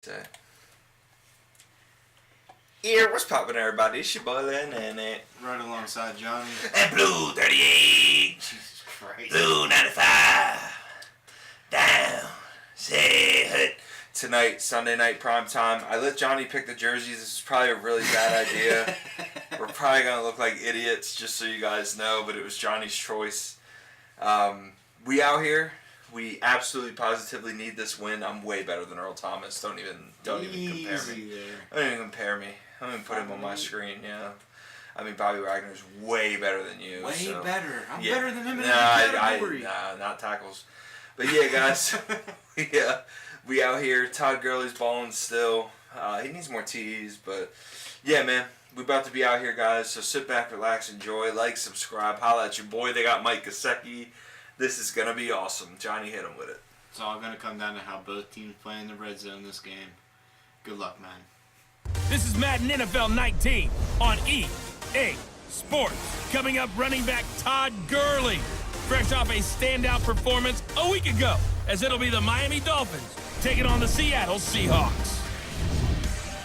So, here, what's poppin', everybody? It's your boy Lynn and it. Right alongside Johnny. And Blue 38. Jesus Christ. Blue 95. Down. Say it. Tonight, Sunday night prime time. I let Johnny pick the jerseys. This is probably a really bad idea. We're probably going to look like idiots, just so you guys know, but it was Johnny's choice. We out here. We absolutely positively need this win. I'm way better than Earl Thomas. Don't even compare me. Don't even compare me. I don't even put him on my screen. Yeah, I mean Bobby Wagner's way better than you. Way better. I'm yeah. better than him in every category. Nah, not tackles. But yeah, guys, we out here. Todd Gurley's balling still. He needs more TDs, but yeah, man, we about to be out here, guys. So sit back, relax, enjoy, like, subscribe, holla at your boy. They got Mike Gesicki. This is going to be awesome. Johnny hit him with it. It's all going to come down to how both teams play in the red zone this game. Good luck, man. This is Madden NFL 19 on EA Sports. Coming up, running back Todd Gurley. Fresh off a standout performance a week ago, as it'll be the Miami Dolphins taking on the Seattle Seahawks.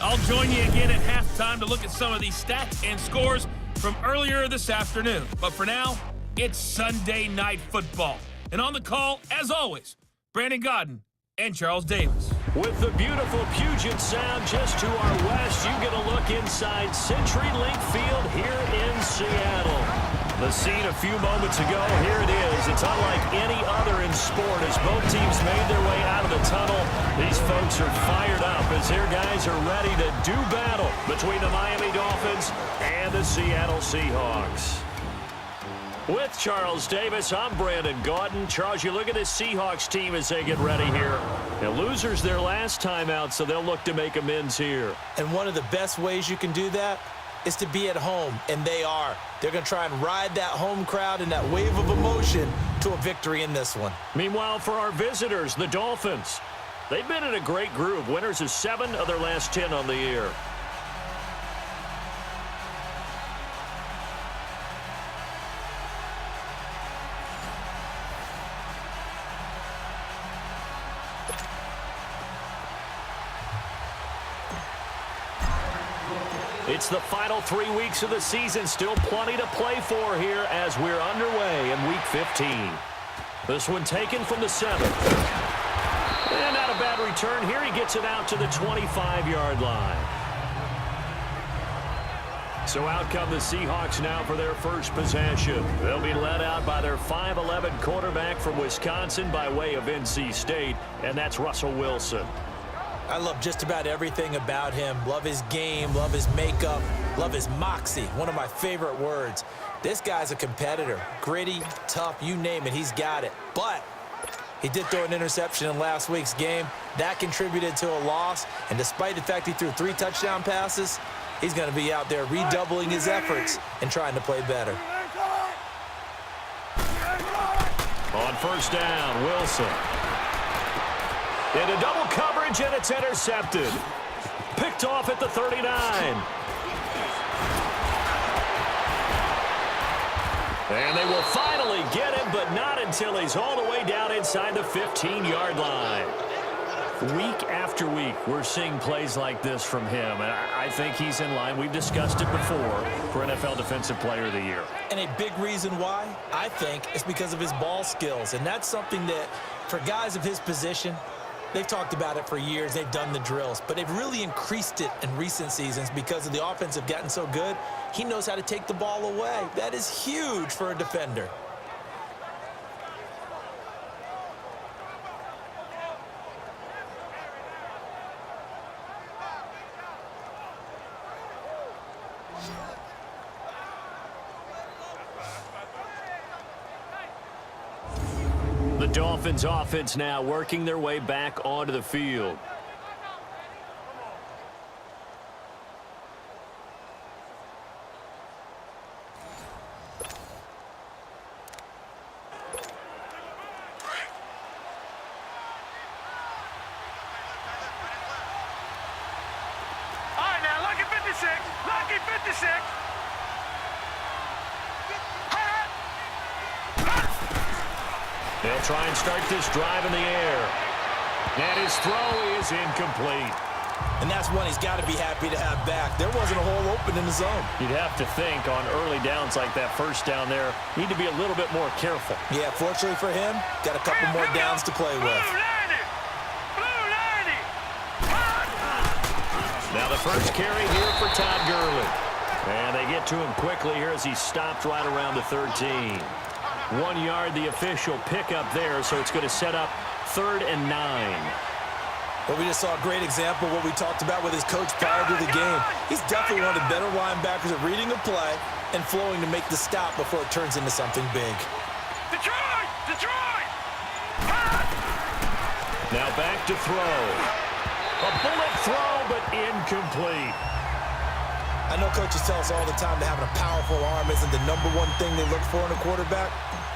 I'll join you again at halftime to look at some of these stats and scores from earlier this afternoon. But for now, it's Sunday Night Football. And on the call, as always, Brandon Godden and Charles Davis. With the beautiful Puget Sound just to our west, you get a look inside CenturyLink Field here in Seattle. The scene a few moments ago, here it is. It's unlike any other in sport as both teams made their way out of the tunnel. These folks are fired up as their guys are ready to do battle between the Miami Dolphins and the Seattle Seahawks. With Charles Davis, I'm Brandon Godden. Charles, you look at this Seahawks team as they get ready here. The losers their last time out, so they'll look to make amends here. And one of the best ways you can do that is to be at home, and they are. They're going to try and ride that home crowd and that wave of emotion to a victory in this one. Meanwhile, for our visitors, the Dolphins, they've been in a great groove. Winners of 7 of their last 10 on the year. It's the final 3 weeks of the season. Still plenty to play for here as we're underway in Week 15. This one taken from the 7. And not a bad return here. He gets it out to the 25-yard line. So out come the Seahawks now for their first possession. They'll be led out by their 5'11 quarterback from Wisconsin by way of NC State, and that's Russell Wilson. I love just about everything about him. Love his game, love his makeup, love his moxie, one of my favorite words. This guy's a competitor. Gritty, tough, you name it, he's got it. But he did throw an interception in last week's game. That contributed to a loss, and despite the fact he threw 3 touchdown passes, he's going to be out there redoubling his efforts and trying to play better. On first down, Wilson. Into double coverage, and it's intercepted. Picked off at the 39. And they will finally get him, but not until he's all the way down inside the 15-yard line. Week after week, we're seeing plays like this from him, and I think he's in line. We've discussed it before for NFL Defensive Player of the Year. And a big reason why, I think, is because of his ball skills. And that's something that, for guys of his position, they've talked about it for years. They've done the drills. But they've really increased it in recent seasons because of the offense have gotten so good. He knows how to take the ball away. That is huge for a defender. The Dolphins offense now working their way back onto the field. All right, now, lucky 56. Lucky 56. They'll try and start this drive in the air. And his throw is incomplete. And that's one he's got to be happy to have back. There wasn't a hole open in the zone. You'd have to think on early downs like that first down there, need to be a little bit more careful. Yeah, fortunately for him, got a couple more downs to play with. Now the first carry here for Todd Gurley. And they get to him quickly here as he stopped right around the 13. 1 yard, the official pickup there, so it's going to set up 3rd and 9. Well, we just saw a great example of what we talked about with his coach prior to the game. He's definitely one of the better linebackers at reading a play and flowing to make the stop before it turns into something big. Detroit! Detroit! Now back to throw. A bullet throw, but incomplete. I know coaches tell us all the time that having a powerful arm isn't the #1 thing they look for in a quarterback.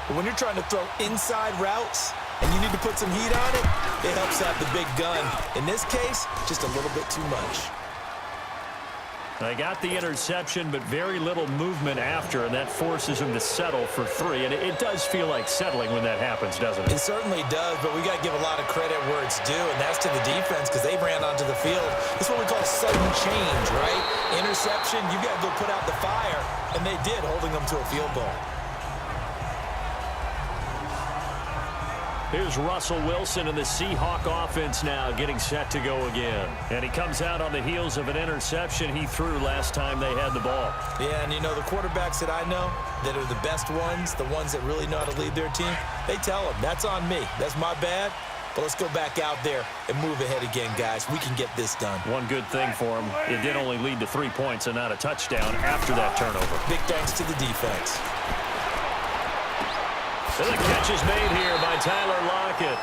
But when you're trying to throw inside routes and you need to put some heat on it, it helps to have the big gun. In this case, just a little bit too much. They got the interception, but very little movement after, and that forces him to settle for 3. And it does feel like settling when that happens, doesn't it? It certainly does, but we got to give a lot of credit where it's due, and that's to the defense because they ran onto the field. It's what we call sudden change, right? Interception, you got to go put out the fire, and they did, holding them to a field goal. Here's Russell Wilson and the Seahawk offense now getting set to go again. And he comes out on the heels of an interception he threw last time they had the ball. Yeah, and you know, the quarterbacks that I know that are the best ones, the ones that really know how to lead their team, they tell them, that's on me. That's my bad. But let's go back out there and move ahead again, guys. We can get this done. One good thing for him, it did only lead to 3 points and not a touchdown after that turnover. Big thanks to the defense. And the catch is made here by Tyler Lockett.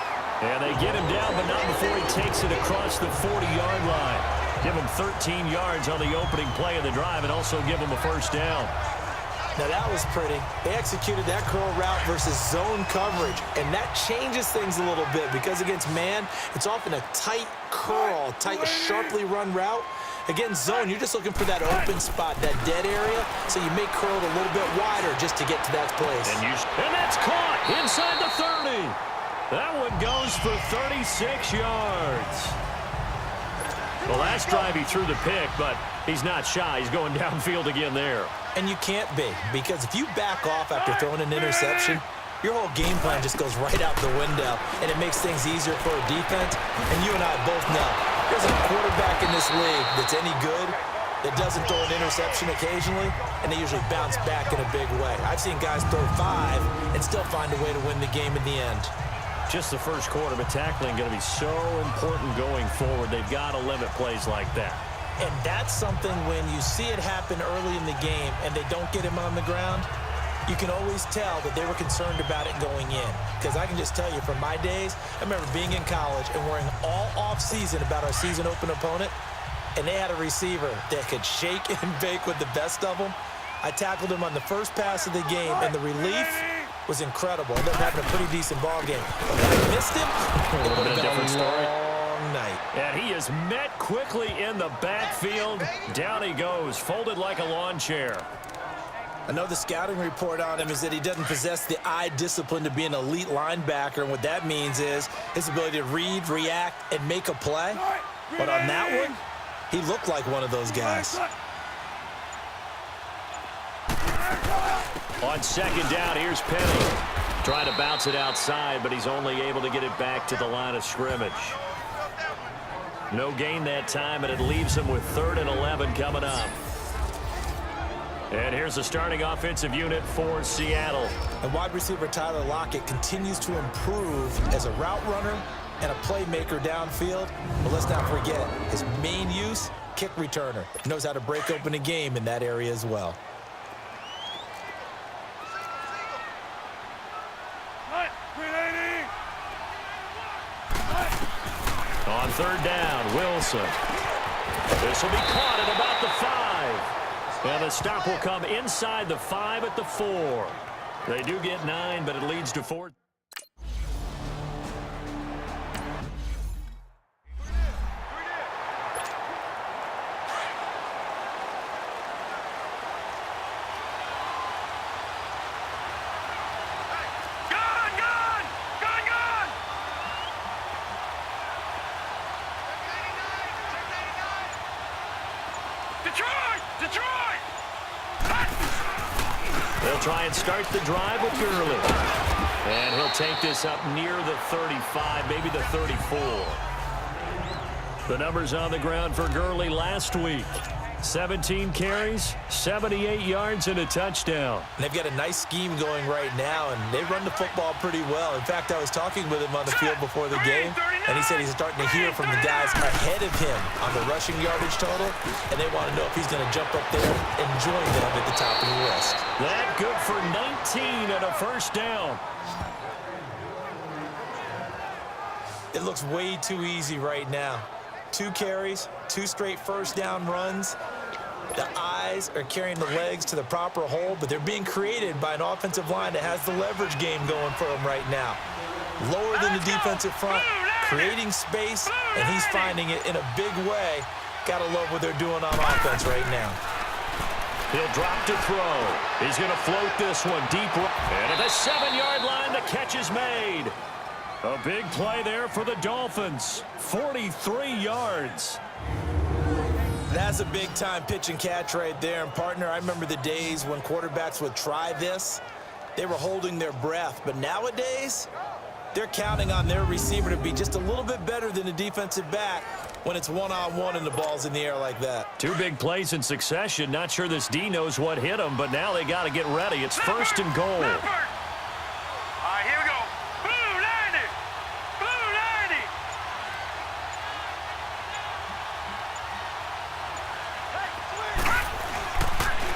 And they get him down, but not before he takes it across the 40-yard line. Give him 13 yards on the opening play of the drive and also give him a first down. Now that was pretty. They executed that curl route versus zone coverage, and that changes things a little bit because against man, it's often a tight curl, tight, sharply run route. Against zone, you're just looking for that open spot, that dead area, so you may curl it a little bit wider just to get to that place. And that's caught inside the 30. That one goes for 36 yards. The last drive he threw the pick, but he's not shy. He's going downfield again there. And you can't be, because if you back off after throwing an interception, your whole game plan just goes right out the window, and it makes things easier for a defense. And you and I both know there's a quarterback in this league that's any good that doesn't throw an interception occasionally, and they usually bounce back in a big way. I've seen guys throw 5 and still find a way to win the game in the end. Just the first quarter, but tackling going to be so important going forward. They've got to limit plays like that. And that's something when you see it happen early in the game and they don't get him on the ground, you can always tell that they were concerned about it going in. Because I can just tell you from my days, I remember being in college and worrying all off-season about our season open opponent, and they had a receiver that could shake and bake with the best of them. I tackled him on the first pass of the game, and the relief was incredible. I ended up having a pretty decent ball game. But if I missed him, it would have been a different story. Night. And he is met quickly in the backfield. Down he goes, folded like a lawn chair. I know the scouting report on him is that he doesn't possess the eye discipline to be an elite linebacker, and what that means is his ability to read, react, and make a play. But on that one, he looked like one of those guys. On second down, here's Penny. Trying to bounce it outside, but he's only able to get it back to the line of scrimmage. No gain that time, and it leaves him with 3rd and 11 coming up. And here's the starting offensive unit for Seattle. And wide receiver Tyler Lockett continues to improve as a route runner and a playmaker downfield. But let's not forget, his main use, kick returner. Knows how to break open a game in that area as well. On 3rd down, Wilson. This will be caught at about the 5. And the stop will come inside the 5 at the 4. They do get 9, but it leads to 4. Detroit! They'll try and start the drive with Gurley. And he'll take this up near the 35, maybe the 34. The numbers on the ground for Gurley last week. 17 carries, 78 yards, and a touchdown. They've got a nice scheme going right now, and they run the football pretty well. In fact, I was talking with him on the field before the game, and he said he's starting to hear from the guys ahead of him on the rushing yardage total, and they want to know if he's going to jump up there and join them at the top of the list. That good for 19 and a first down. It looks way too easy right now. 2 carries, 2 straight first down runs. The eyes are carrying the legs to the proper hole, but they're being created by an offensive line that has the leverage game going for them right now. Lower than the defensive front, creating space, and he's finding it in a big way. Gotta love what they're doing on offense right now. He'll drop to throw. He's going to float this one deep. And at the 7-yard line, the catch is made. A big play there for the Dolphins. 43 yards. That's a big-time pitch and catch right there. And, partner, I remember the days when quarterbacks would try this. They were holding their breath. But nowadays, they're counting on their receiver to be just a little bit better than the defensive back when it's one-on-one and the ball's in the air like that. 2 big plays in succession. Not sure this D knows what hit him, but now they got to get ready. It's first and goal. All right, here we go. Blue 90! Blue 90!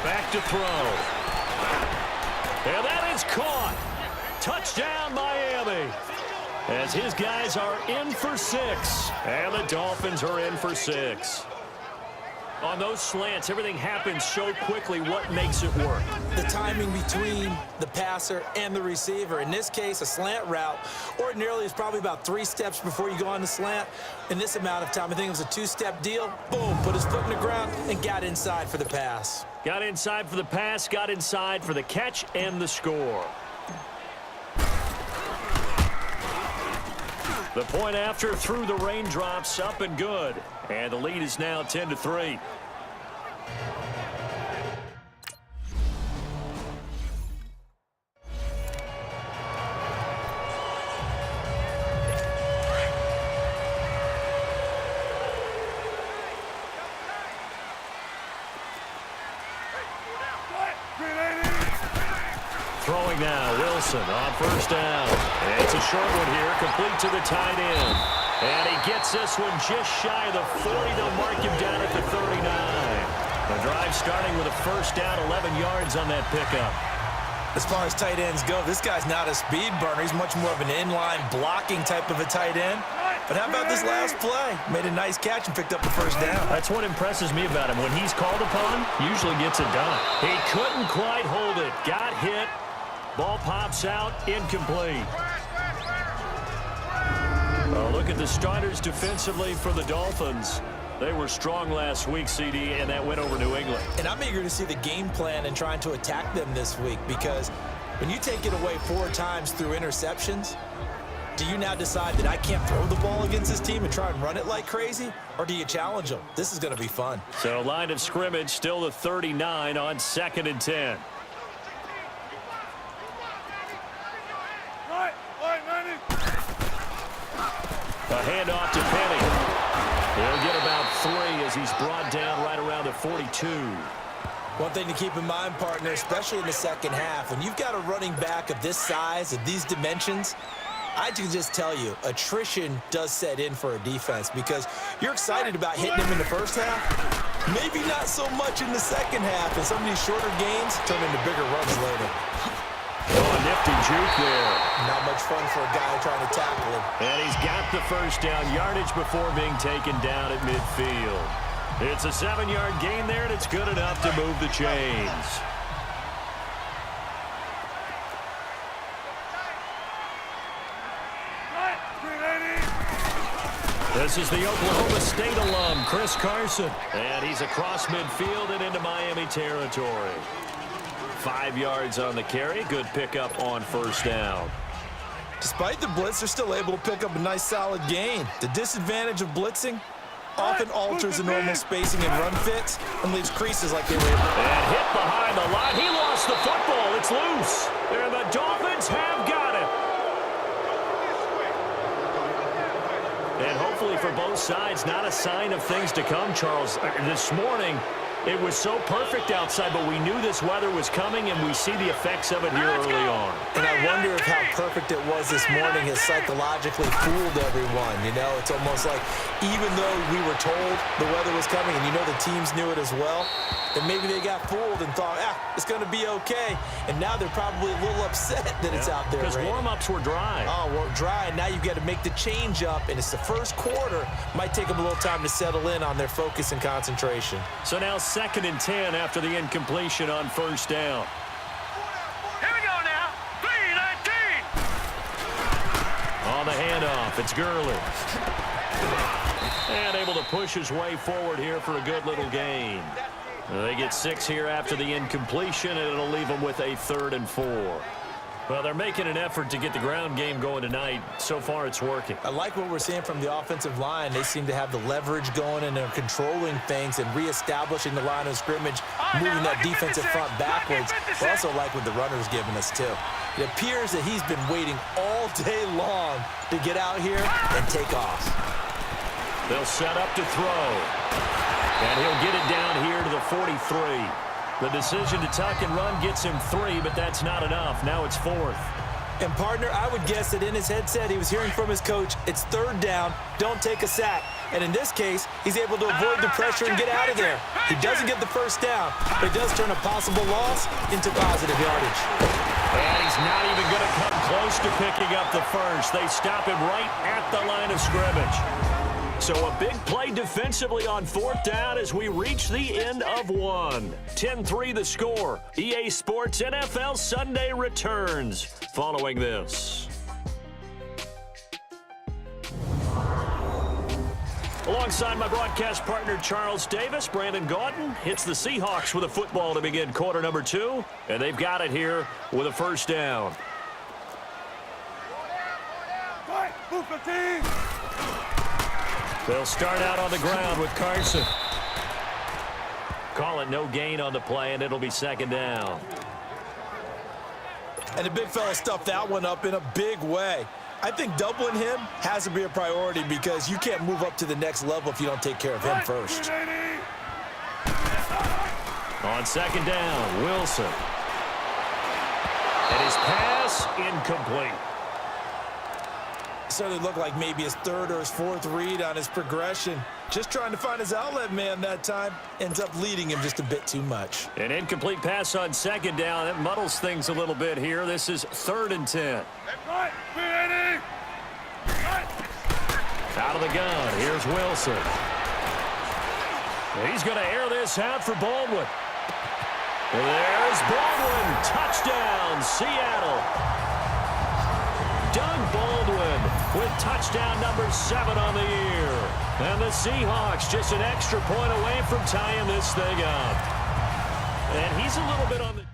Back to throw. And that is caught. Touchdown, Miami. As his guys are in for 6. And the Dolphins are in for 6. On those slants, everything happens so quickly. What makes it work? The timing between the passer and the receiver. In this case, a slant route ordinarily is probably about 3 steps before you go on the slant. In this amount of time, I think it was a 2-step deal. Boom, put his foot in the ground and got inside for the pass. Got inside for the pass, got inside for the catch and the score. The point after through the raindrops, up and good. And the lead is now 10-3. Throwing now, Wilson on first down. And it's a short one here, complete to the tight end. And he gets this one just shy of the 40. They'll mark him down at the 39. The drive starting with a first down, 11 yards on that pickup. As far as tight ends go, this guy's not a speed burner. He's much more of an inline blocking type of a tight end. But how about this last play? Made a nice catch and picked up a first down. That's what impresses me about him. When he's called upon, usually gets it done. He couldn't quite hold it. Got hit. Ball pops out, incomplete. Look at the starters defensively for the Dolphins. They were strong last week, CD, and that went over New England. And I'm eager to see the game plan and trying to attack them this week, because when you take it away 4 times through interceptions, do you now decide that I can't throw the ball against this team and try and run it like crazy? Or do you challenge them? This is going to be fun. So line of scrimmage, still the 39 on 2nd and 10. A handoff to Penny. He'll get about 3 as he's brought down right around the 42. One thing to keep in mind, partner, especially in the second half, when you've got a running back of this size, of these dimensions, I can just tell you, attrition does set in for a defense, because you're excited about hitting him in the first half, maybe not so much in the second half, and some of these shorter gains turn into bigger runs later. Oh, a nifty juke there. Not much fun for a guy trying to tackle him. And he's got the first down, yardage before being taken down at midfield. It's a 7-yard gain there, and it's good enough to move the chains. This is the Oklahoma State alum, Chris Carson. And he's across midfield and into Miami territory. 5 yards on the carry. Good pickup on first down. Despite the blitz, they're still able to pick up a nice solid gain. The disadvantage of blitzing, often alters the normal spacing and run fits and leaves creases like they were able to. And hit behind the line. He lost the football. It's loose. And the Dolphins have got it. And hopefully for both sides, not a sign of things to come, Charles. This morning, it was so perfect outside, but we knew this weather was coming, and we see the effects of it here early on. And I wonder if how perfect it was this morning has psychologically fooled everyone. You know, it's almost like even though we were told the weather was coming, and you know the teams knew it as well, then maybe they got fooled and thought, it's going to be okay. And now they're probably a little upset that it's out there. Because warm-ups were dry. Oh, well, dry, and now you've got to make the change up, and it's the first quarter. Might take them a little time to settle in on their focus and concentration. So now 2nd and 10 after the incompletion on first down. Here we go now. 3-19. On the handoff, it's Gurley. And able to push his way forward here for a good little gain. They get 6 here after the incompletion, and it'll leave them with a 3rd and 4. Well, they're making an effort to get the ground game going tonight. So far, it's working. I like what we're seeing from the offensive line. They seem to have the leverage going, and they're controlling things and reestablishing the line of scrimmage, moving that defensive front backwards. I also like what the runner's giving us, too. It appears that he's been waiting all day long to get out here and take off. They'll set up to throw. And he'll get it down here to the 43. The decision to tuck and run gets him 3, but that's not enough. Now it's 4th. And, partner, I would guess that in his headset he was hearing from his coach, it's 3rd down, don't take a sack. And in this case, he's able to avoid the pressure and get out of there. He doesn't get the first down, but it does turn a possible loss into positive yardage. And he's not even going to come close to picking up the first. They stop him right at the line of scrimmage. So a big play defensively on 4th down as we reach the end of one. 10-3 the score. EA Sports NFL Sunday returns following this. Alongside my broadcast partner Charles Davis, Brandon Gaudin hits the Seahawks with a football to begin quarter number 2. And they've got it here with a first down. They'll start out on the ground with Carson. Call it no gain on the play, and it'll be 2nd down. And the big fella stuffed that one up in a big way. I think doubling him has to be a priority because you can't move up to the next level if you don't take care of him first. On 2nd down, Wilson. And his pass incomplete. Certainly looked like maybe his 3rd or his 4th read on his progression. Just trying to find his outlet man that time. Ends up leading him just a bit too much. An incomplete pass on 2nd down. That muddles things a little bit here. This is 3rd and 10. Out of the gun. Here's Wilson. He's going to air this out for Baldwin. There's Baldwin. Touchdown, Seattle. Doug Baldwin with touchdown number 7 on the year. And the Seahawks just an extra point away from tying this thing up. And he's a little bit on the...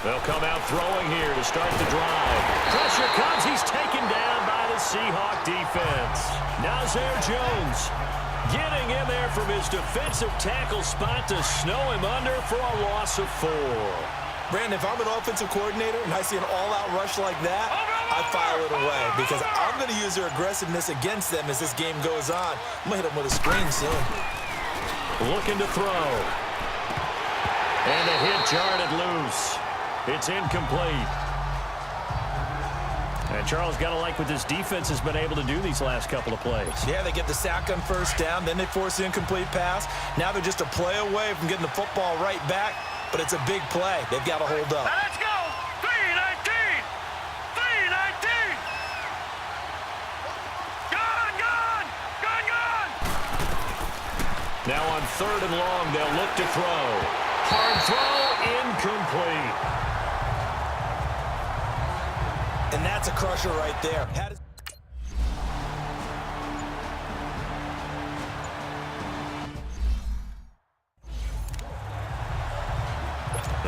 They'll come out throwing here to start the drive. Pressure comes. He's taken down by the Seahawk defense. Nazir Jones getting in there from his defensive tackle spot to snow him under for a loss of 4. Brandon, if I'm an offensive coordinator and I see an all-out rush like that, I file it away because I'm going to use their aggressiveness against them as this game goes on. I'm going to hit them with a screen soon. Looking to throw. And the hit jarred it loose. It's incomplete. And Charles, got to like what this defense has been able to do these last couple of plays. Yeah, they get the sack on first down, then they force the incomplete pass. Now they're just a play away from getting the football right back, but it's a big play. They've got to hold up. Now let's go! 3-19! 3-19! Gone! Now on 3rd and long, they'll look to throw. Hard throw, incomplete. And that's a crusher right there.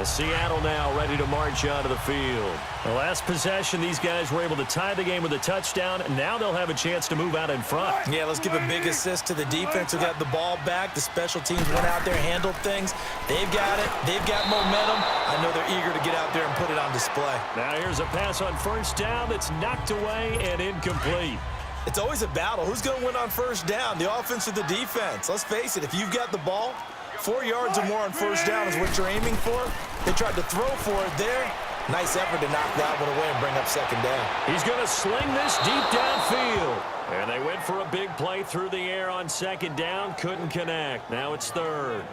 Seattle now ready to march onto the field. The last possession, these guys were able to tie the game with a touchdown, and now they'll have a chance to move out in front. Yeah, let's give a big assist to the defense who got the ball back. The special teams went out there, handled things. They've got it. They've got momentum. I know they're eager to get out there and put it on display. Now here's a pass on first down that's knocked away and incomplete. It's always a battle. Who's going to win on first down, the offense or the defense? Let's face it, if you've got the ball, 4 yards or more on first down is what you're aiming for. They tried to throw for it there. Nice effort to knock that one away and bring up second down. He's going to sling this deep downfield. And they went for a big play through the air on second down. Couldn't connect. Now it's third.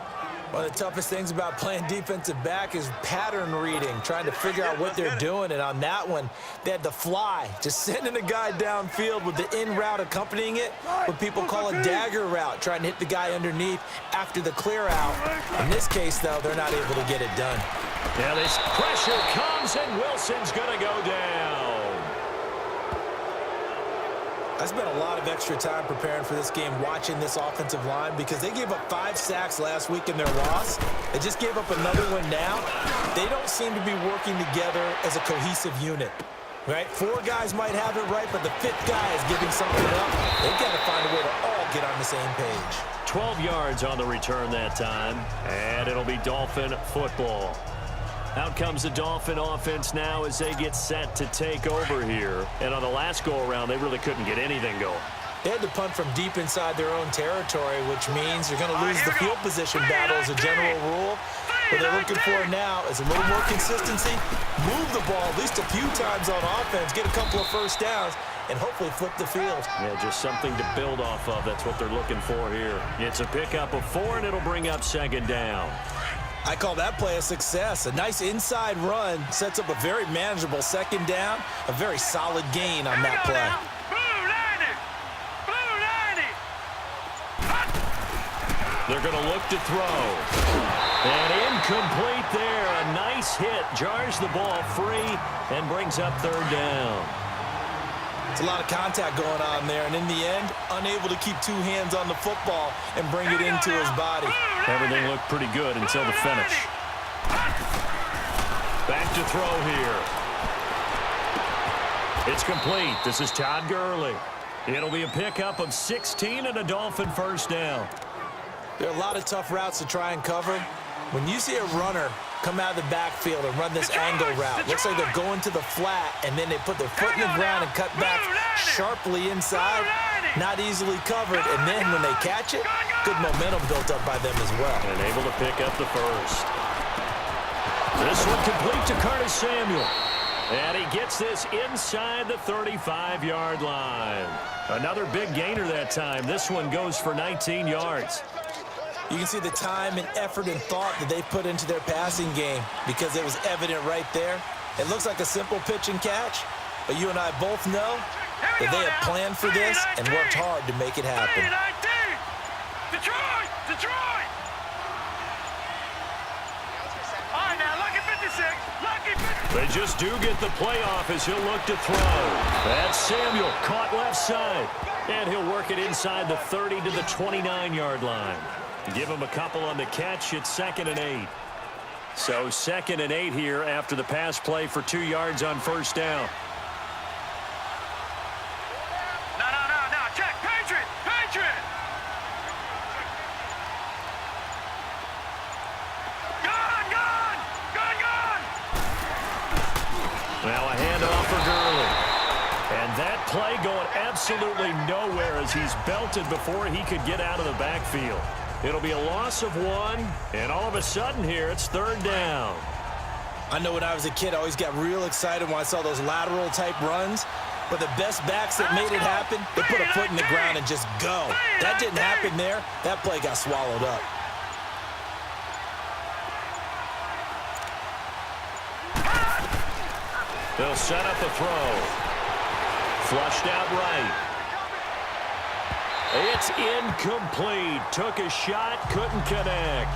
One of the toughest things about playing defensive back is pattern reading, trying to figure out what they're doing. And on that one, they had to fly, just sending a guy downfield with the in route accompanying it, what people call a dagger route, trying to hit the guy underneath after the clear out. In this case, though, they're not able to get it done. Now this pressure comes, and Wilson's going to go down. I spent a lot of extra time preparing for this game, watching this offensive line, because they gave up 5 sacks last week in their loss. They just gave up another one now. They don't seem to be working together as a cohesive unit, right? 4 guys might have it right, but the 5th guy is giving something up. They've got to find a way to all get on the same page. 12 yards on the return that time, and it'll be Dolphin football. Out comes the Dolphin offense now as they get set to take over here. And on the last go-around, they really couldn't get anything going. They had to punt from deep inside their own territory, which means they're going to lose the field position battle as a general rule. What they're looking for now is a little more consistency, move the ball at least a few times on offense, get a couple of first downs, and hopefully flip the field. Yeah, just something to build off of. That's what they're looking for here. It's a pickup of 4, and it'll bring up second down. I call that play a success. A nice inside run sets up a very manageable second down, a very solid gain on that play. They're going to look to throw. And incomplete there. A nice hit. Jars the ball free and brings up third down. It's a lot of contact going on there, and in the end, unable to keep 2 hands on the football and bring it into his body. Everything looked pretty good until the finish. Back to throw here. It's complete. This is Todd Gurley. It'll be a pickup of 16 and a Dolphin first down. There are a lot of tough routes to try and cover. When you see a runner come out of the backfield and run this angle route, looks like they're going to the flat, and then they put their foot in the ground and cut back sharply inside, not easily covered, and then when they catch it, good momentum built up by them as well. And able to pick up the first. This one complete to Curtis Samuel. And he gets this inside the 35-yard line. Another big gainer that time. This one goes for 19 yards. You can see the time and effort and thought that they put into their passing game because it was evident right there. It looks like a simple pitch and catch, but you and I both know that they have planned for this and worked hard to make it happen. Detroit! Detroit! All right, now, lucky 56. Lucky 56. They just do get the playoff as he'll look to throw. That's Samuel caught left side. And he'll work it inside the 30 to the 29-yard line. Give him a couple on the catch. It's 2nd and 8. So 2nd and 8 here after the pass play for 2 yards on first down. No. Check. Patriot. Gone. Now a handoff for Gurley. And that play going absolutely nowhere as he's belted before he could get out of the backfield. It'll be a loss of 1, and all of a sudden here, it's 3rd down. I know when I was a kid, I always got real excited when I saw those lateral-type runs. But the best backs that made it happen, they put a foot in the ground and just go. That didn't happen there. That play got swallowed up. They'll set up a throw. Flushed out right. It's incomplete. Took a shot, couldn't connect.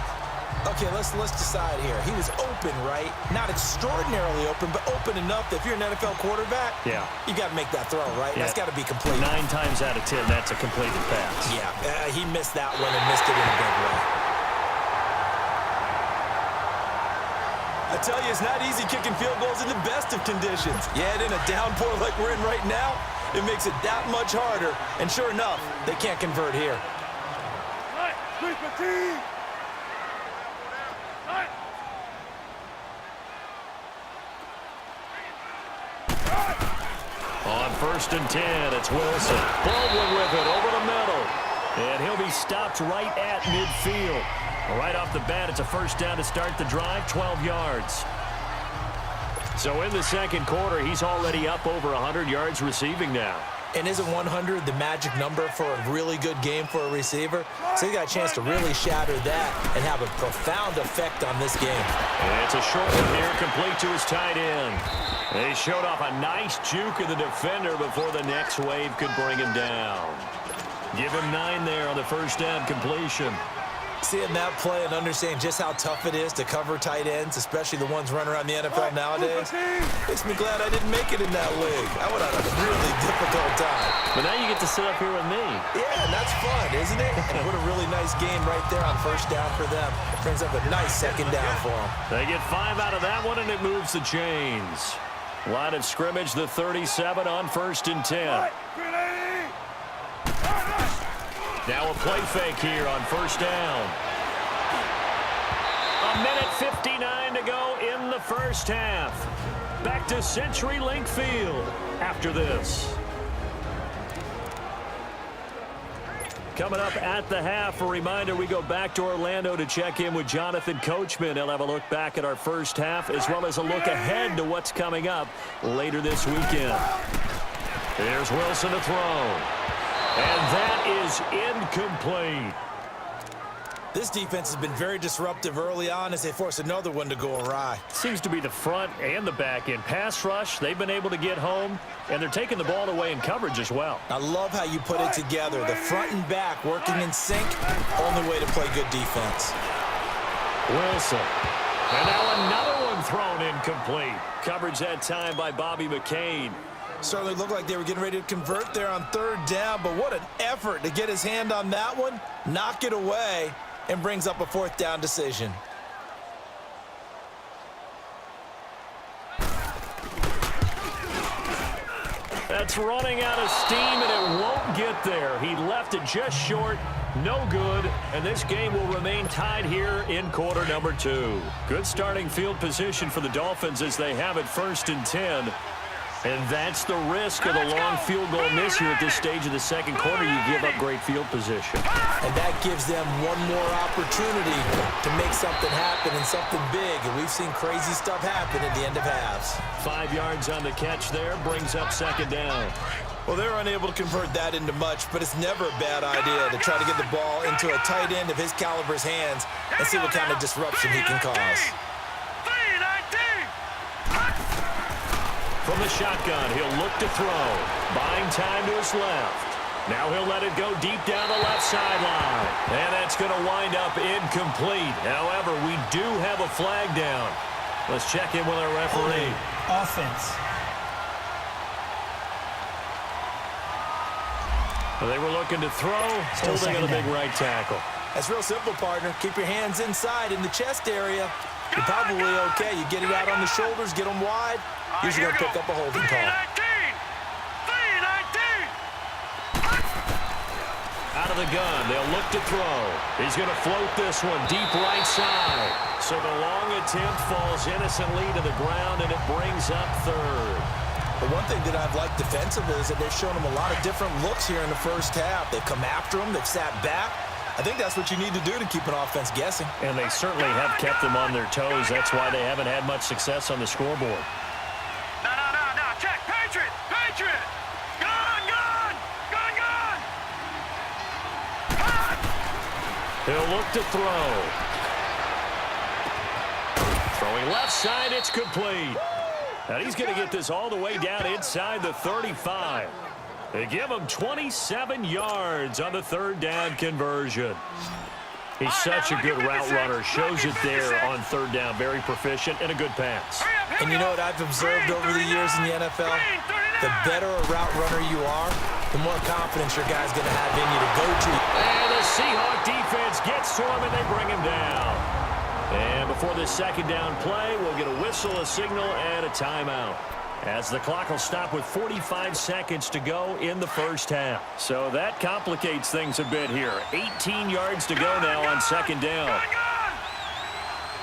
Okay, let's decide here. He was open, right? Not extraordinarily open, but open enough that if you're an NFL quarterback, you got to make that throw, right? Yeah. That's got to be complete. 9 times out of 10, that's a completed pass. Yeah, he missed that one and missed it in a big way. I tell you, it's not easy kicking field goals in the best of conditions. Yet in a downpour like we're in right now, it makes it that much harder. And sure enough, they can't convert here. On 1st and 10, it's Wilson. Baldwin with it over the middle. And he'll be stopped right at midfield. Right off the bat, it's a first down to start the drive, 12 yards. So in the second quarter, he's already up over 100 yards receiving now. And isn't 100 the magic number for a really good game for a receiver? So he got a chance to really shatter that and have a profound effect on this game. And it's a short one here, complete to his tight end. They showed off a nice juke of the defender before the next wave could bring him down. Give him 9 there on the first down completion. Seeing that play and understanding just how tough it is to cover tight ends, especially the ones running around the NFL nowadays, makes me glad I didn't make it in that league. I would have had a really difficult time. But now you get to sit up here with me. Yeah, and that's fun, isn't it? And what a really nice game right there on first down for them. Brings up a nice second down for them. They get 5 out of that one, and it moves the chains. Line of scrimmage, the 37 on 1st and 10. Now a play fake here on first down. A minute 59 to go in the first half. Back to CenturyLink Field after this. Coming up at the half, a reminder, we go back to Orlando to check in with Jonathan Coachman. He'll have a look back at our first half as well as a look ahead to what's coming up later this weekend. Here's Wilson to throw. And that is incomplete. This defense has been very disruptive early on as they force another one to go awry. Seems to be the front and the back end. Pass rush, they've been able to get home, and they're taking the ball away in coverage as well. I love how you put it together. The front and back working in sync, only way to play good defense. Wilson. And now another one thrown incomplete. Coverage that time by Bobby McCain. Certainly looked like they were getting ready to convert there on 3rd down, but what an effort to get his hand on that one, knock it away, and brings up a 4th down decision. That's running out of steam, and it won't get there. He left it just short, no good, and this game will remain tied here in quarter number 2. Good starting field position for the Dolphins as they have it 1st and 10. And that's the risk of the long field goal miss here at this stage of the second quarter. You give up great field position. And that gives them one more opportunity to make something happen and something big. And we've seen crazy stuff happen at the end of halves. 5 yards on the catch there, brings up second down. Well, they're unable to convert that into much, but it's never a bad idea to try to get the ball into a tight end of his caliber's hands and see what kind of disruption he can cause. From the shotgun, he'll look to throw. Buying time to his left. Now he'll let it go deep down the left sideline. And that's going to wind up incomplete. However, we do have a flag down. Let's check in with our referee. Offense. Well, they were looking to throw, holding on the big right tackle. That's real simple, partner. Keep your hands inside in the chest area. You're probably okay. You get it out on the shoulders, get them wide. Usually going to pick up a holding call. Out of the gun, they'll look to throw. He's going to float this one deep right side. So the long attempt falls innocently to the ground, and it brings up 3rd. The one thing that I've liked defensively is that they've shown them a lot of different looks here in the first half. They've come after them. They've sat back. I think that's what you need to do to keep an offense guessing. And they certainly have kept them on their toes. That's why they haven't had much success on the scoreboard. No. Check. Patriot. Gun. He'll look to throw. Throwing left side, it's complete. And he's going to get this all the way down inside the 35. They give him 27 yards on the 3rd down conversion. He's such a good route runner. Shows it there on third down. Very proficient and a good pass. And you know what I've observed over the years in the NFL? The better a route runner you are, the more confidence your guy's going to have in you to go to. And the Seahawk defense gets to him, and they bring him down. And before this second down play, we'll get a whistle, a signal, and a timeout, as the clock will stop with 45 seconds to go in the first half. So that complicates things a bit here. 18 yards to go now on second down.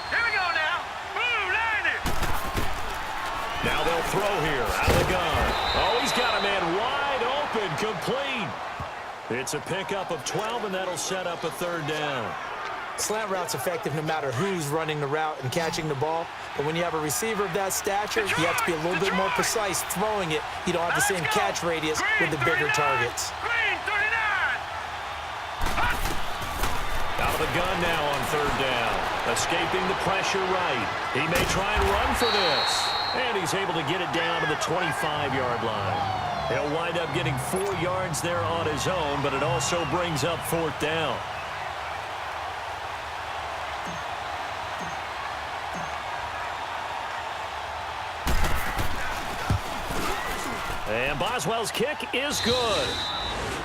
Here we go now. Boom, landed. Now they'll throw here out of the gun. Oh, he's got a man wide open, complete. It's a pickup of 12, and that'll set up a third down. Slant route's effective no matter who's running the route and catching the ball. But when you have a receiver of that stature, you have to be a little bit more precise throwing it. You don't have the same catch radius with the bigger targets. Green 39. Out of the gun now on third down. Escaping the pressure right. He may try and run for this. And he's able to get it down to the 25-yard line. He'll wind up getting 4 yards there on his own, but it also brings up fourth down. And Boswell's kick is good.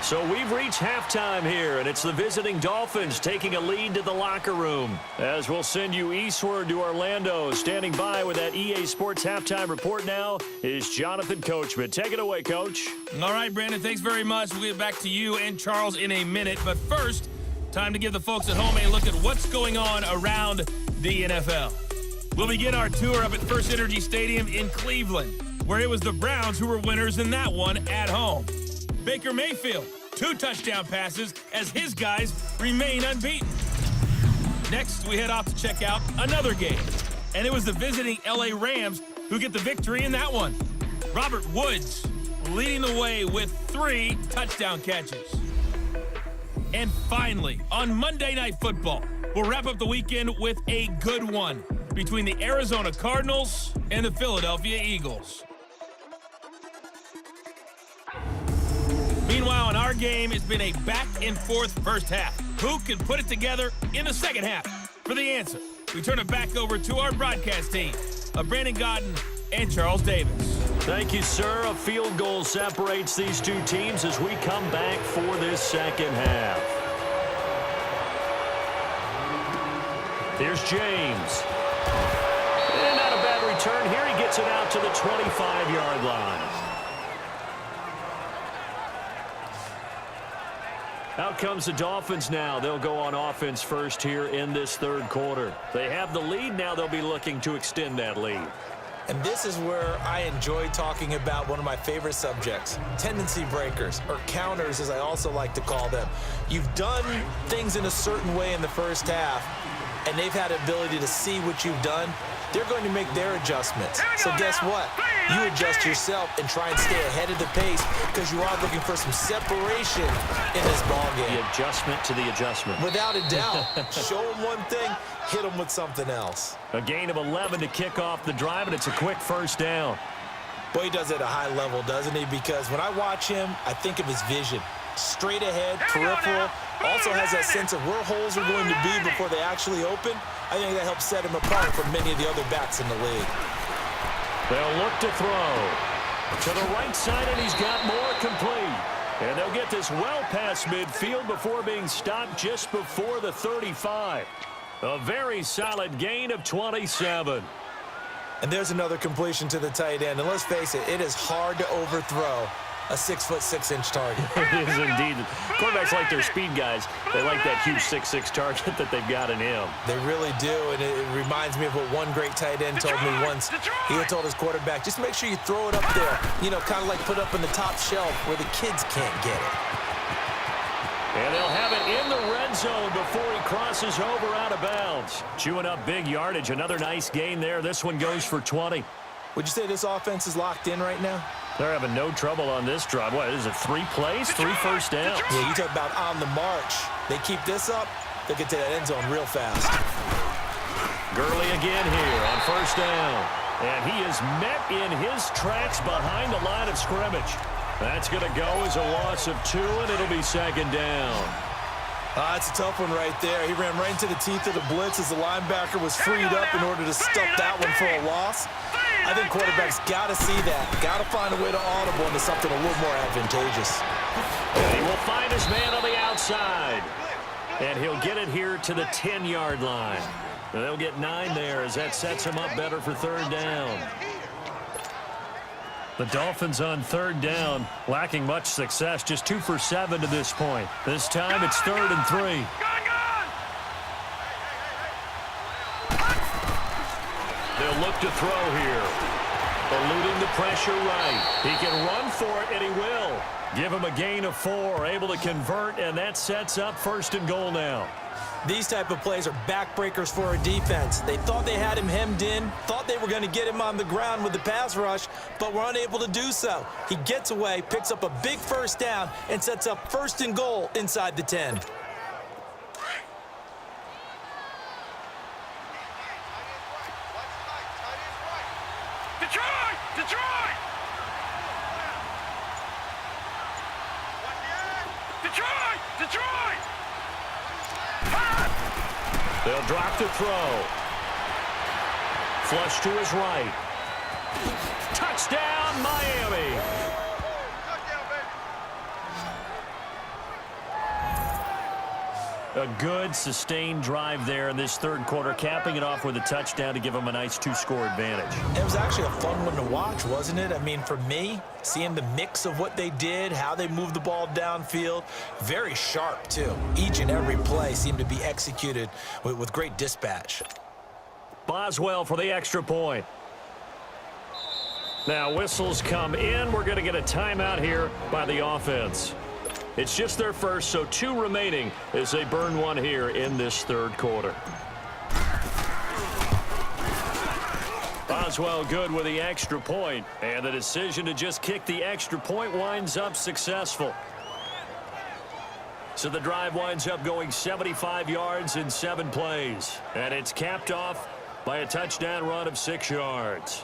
So we've reached halftime here, and it's the visiting Dolphins taking a lead to the locker room. As we'll send you eastward to Orlando. Standing by with that EA Sports halftime report now is Jonathan Coachman. Take it away, Coach. All right, Brandon, thanks very much. We'll get back to you and Charles in a minute. But first, time to give the folks at home a look at what's going on around the NFL. We'll begin our tour up at First Energy Stadium in Cleveland, where it was the Browns who were winners in that one at home. Baker Mayfield, 2 touchdown passes as his guys remain unbeaten. Next, we head off to check out another game, and it was the visiting LA Rams who get the victory in that one. Robert Woods leading the way with 3 touchdown catches. And finally, on Monday Night Football, we'll wrap up the weekend with a good one between the Arizona Cardinals and the Philadelphia Eagles. Meanwhile, in our game, it's been a back-and-forth first half. Who can put it together in the second half? For the answer, we turn it back over to our broadcast team of Brandon Godden and Charles Davis. Thank you, sir. A field goal separates these two teams as we come back for this second half. Here's James. And not a bad return here. He gets it out to the 25-yard line. Out comes the Dolphins now. They'll go on offense first here in this third quarter. They have the lead. Now they'll be looking to extend that lead. And this is where I enjoy talking about one of my favorite subjects, tendency breakers, or counters as I also like to call them. You've done things in a certain way in the first half, and they've had the ability to see what you've done. They're going to make their adjustments. So guess what? You adjust yourself and try and stay ahead of the pace because you are looking for some separation in this ballgame. The adjustment to the adjustment. Without a doubt. Show them one thing, hit them with something else. A gain of 11 to kick off the drive, and it's a quick first down. Boy, he does it at a high level, doesn't he? Because when I watch him, I think of his vision. Straight ahead, peripheral, also has that sense of where holes are going to be before they actually open. I think that helps set him apart from many of the other backs in the league. They'll look to throw. To the right side, and he's got more complete. And they'll get this well past midfield before being stopped just before the 35. A very solid gain of 27. And there's another completion to the tight end. And let's face it, it is hard to overthrow a 6'6" target. It is indeed. Quarterbacks like their speed guys. They like that huge 6'6" target that they've got in him. They really do, and it reminds me of what one great tight end told me once. He had told his quarterback, just make sure you throw it up there. You know, kind of like put up in the top shelf where the kids can't get it. And they'll have it in the red zone before he crosses over out of bounds. Chewing up big yardage. Another nice gain there. This one goes for 20. Would you say this offense is locked in right now? They're having no trouble on this drive. What is it, 3 plays, 3 first downs? Yeah, you talk about on the march. They keep this up, they get to that end zone real fast. Gurley again here on first down. And he is met in his tracks behind the line of scrimmage. That's going to go as a loss of 2, and it'll be second down. That's a tough one right there. He ran right into the teeth of the blitz as the linebacker was freed up in order to stuff that one for a loss. I think quarterbacks got to see that. Got to find a way to audible into something a little more advantageous. And he will find his man on the outside. And he'll get it here to the 10-yard line. And they'll get 9 there as that sets him up better for third down. The Dolphins on third down, lacking much success, just 2 for 7 to this point. This time it's 3rd and 3. They'll look to throw here. Eluding the pressure right. He can run for it, and he will. Give him a gain of 4, able to convert, and that sets up 1st and goal now. These type of plays are backbreakers for a defense. They thought they had him hemmed in, thought they were going to get him on the ground with the pass rush, but were unable to do so. He gets away, picks up a big first down, and sets up 1st and goal inside the 10. Detroit! Detroit! Detroit! Detroit! They'll drop the throw. Flush to his right. Touchdown, Miami. A good, sustained drive there in this third quarter, capping it off with a touchdown to give them a nice 2-score advantage. It was actually a fun one to watch, wasn't it? I mean, for me, seeing the mix of what they did, how they moved the ball downfield, very sharp, too. Each and every play seemed to be executed with great dispatch. Boswell for the extra point. Now, whistles come in. We're going to get a timeout here by the offense. It's just their first, so 2 remaining as they burn one here in this third quarter. Boswell good with the extra point, and the decision to just kick the extra point winds up successful. So the drive winds up going 75 yards in 7 plays, and it's capped off by a touchdown run of 6 yards.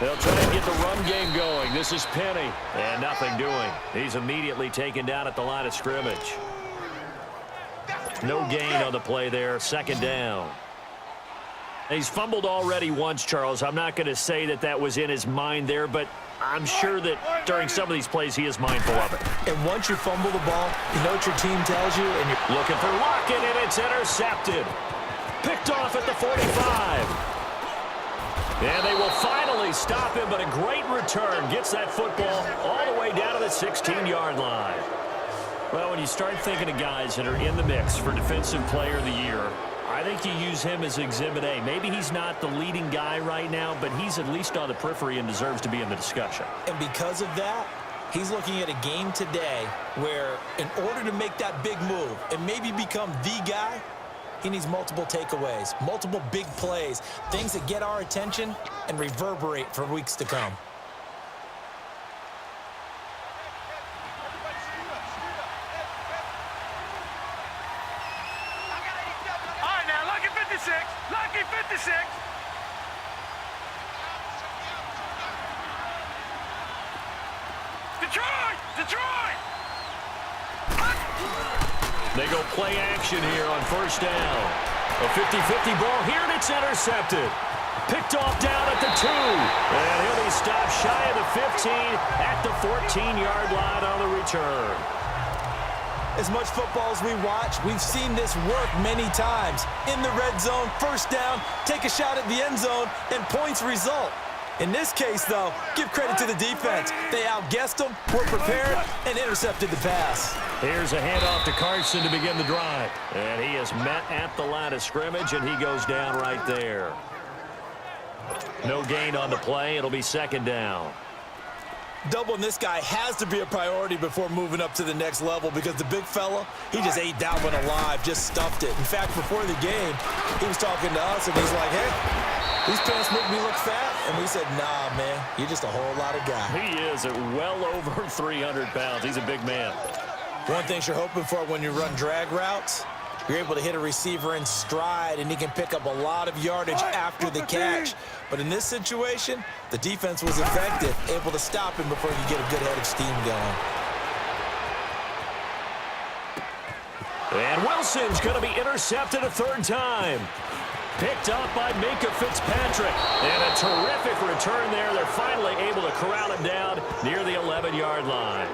They'll try and get the run game going. This is Penny, and nothing doing. He's immediately taken down at the line of scrimmage. No gain on the play there, 2nd down. He's fumbled already once, Charles. I'm not going to say that that was in his mind there, but I'm sure that during some of these plays he is mindful of it. And once you fumble the ball, you know what your team tells you, and you're looking for Lockett, and it's intercepted. Picked off at the 45. And they will finally stop him, but a great return gets that football all the way down to the 16-yard line. Well, when you start thinking of guys that are in the mix for Defensive Player of the Year, I think you use him as Exhibit A. Maybe he's not the leading guy right now, but he's at least on the periphery and deserves to be in the discussion. And because of that, he's looking at a game today where in order to make that big move and maybe become the guy, he needs multiple takeaways, multiple big plays, things that get our attention and reverberate for weeks to come. All right, now, lucky 56. Lucky 56. Detroit! Detroit! They go play action here on 1st down. A 50-50 ball here, and it's intercepted. Picked off down at the 2. And he'll be stopped shy of the 15 at the 14-yard line on the return. As much football as we watch, we've seen this work many times. In the red zone, 1st down, take a shot at the end zone, and points result. In this case, though, give credit to the defense. They outguessed them, were prepared, and intercepted the pass. Here's a handoff to Carson to begin the drive. And he is met at the line of scrimmage, and he goes down right there. No gain on the play. It'll be 2nd down. Doubling this guy has to be a priority before moving up to the next level because the big fella, he just ate that one alive, just stuffed it. In fact, before the game, he was talking to us, and he's like, hey, these pants make me look fat. And we said, nah, man, you're just a whole lot of guy. He is at well over 300 pounds. He's a big man. One thing you're hoping for when you run drag routes, you're able to hit a receiver in stride, and he can pick up a lot of yardage after the catch. But in this situation, the defense was effective, able to stop him before he could get a good head of steam going. And Wilson's going to be intercepted a third time. Picked up by Minka Fitzpatrick. And a terrific return there. They're finally able to corral him down near the 11-yard line.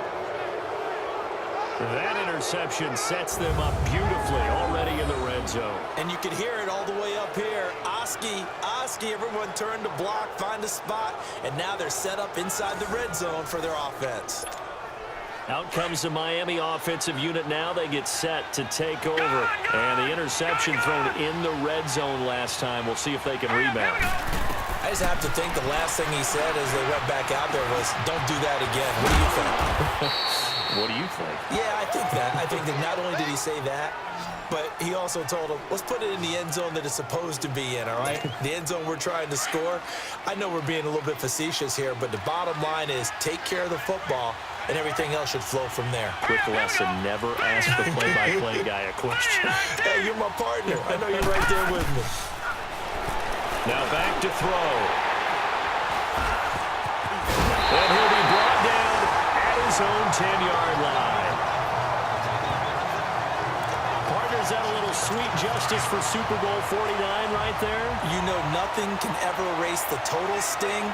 That interception sets them up beautifully already in the red zone. And you can hear it all the way up here. Oski, everyone turned to block, find a spot, and now they're set up inside the red zone for their offense. Out comes the Miami offensive unit now. They get set to take over. And the interception thrown in the red zone last time. We'll see if they can rebound. I just have to think the last thing he said as they went back out there was, don't do that again. What do you think? What do you think? Yeah, I think that. I think that not only did he say that, but he also told him, let's put it in the end zone that it's supposed to be in, all right? The end zone we're trying to score. I know we're being a little bit facetious here, but the bottom line is take care of the football, and everything else should flow from there. Quick lesson, never ask the play-by-play guy a question. Hey, you're my partner. I know you're right there with me. Now back to throw. And he'll be brought down at his own 10-yard line. Partners, that a little sweet justice for Super Bowl 49 right there? You know nothing can ever erase the total sting,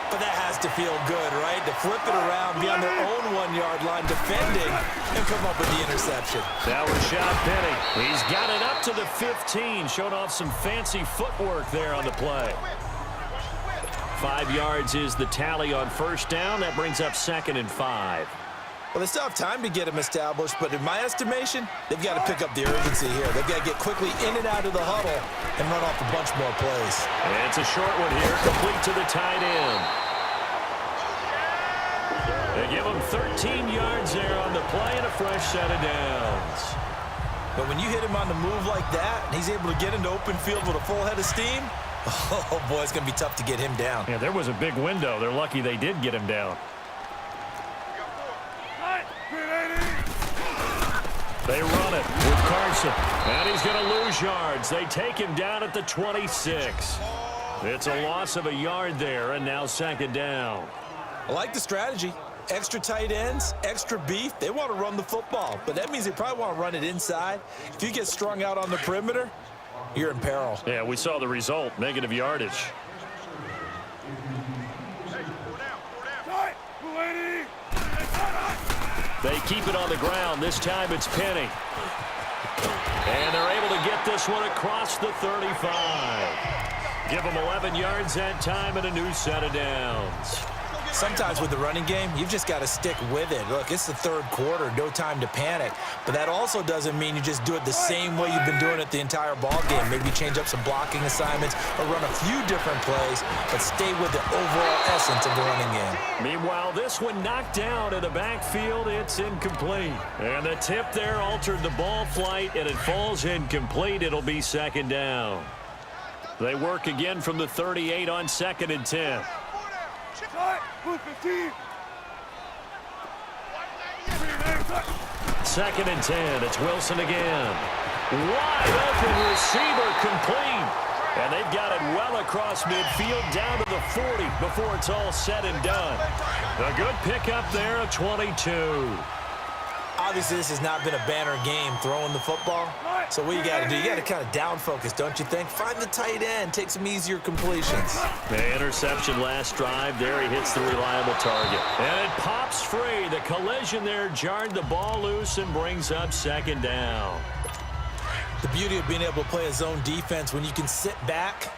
but that has to feel good, right? To flip it around, be on their own 1-yard line defending, and come up with the interception. That was Rashad Penny. He's got it up to the 15, showing off some fancy footwork there on the play. 5 yards is the tally on first down. That brings up 2nd and 5. Well, they still have time to get him established, but in my estimation, they've got to pick up the urgency here. They've got to get quickly in and out of the huddle and run off a bunch more plays. And it's a short one here, complete to the tight end. They give him 13 yards there on the play and a fresh set of downs. But when you hit him on the move like that, and he's able to get into open field with a full head of steam, oh, boy, it's going to be tough to get him down. Yeah, there was a big window. They're lucky they did get him down. They run it with Carson. And he's going to lose yards. They take him down at the 26. It's a loss of a yard there, and now 2nd down. I like the strategy. Extra tight ends, extra beef. They want to run the football, but that means they probably want to run it inside. If you get strung out on the perimeter, you're in peril. Yeah, we saw the result, negative yardage. They keep it on the ground. This time it's Penny. And they're able to get this one across the 35. Give them 11 yards that time and a new set of downs. Sometimes with the running game, you've just got to stick with it. Look, it's the 3rd quarter, no time to panic. But that also doesn't mean you just do it the same way you've been doing it the entire ball game. Maybe change up some blocking assignments or run a few different plays, but stay with the overall essence of the running game. Meanwhile, this one knocked down in the backfield. It's incomplete. And the tip there altered the ball flight, and it falls incomplete. It'll be 2nd down. They work again from the 38 on 2nd and 10. 2nd and 10. It's Wilson again. Wide open receiver complete. And they've got it well across midfield down to the 40 before it's all said and done. A good pickup there at 22. Obviously, this has not been a banner game throwing the football. So what you got to do, you got to kind of down focus, don't you think? Find the tight end, take some easier completions. The interception last drive. There he hits the reliable target. And it pops free. The collision there jarred the ball loose and brings up 2nd down. The beauty of being able to play a zone defense when you can sit back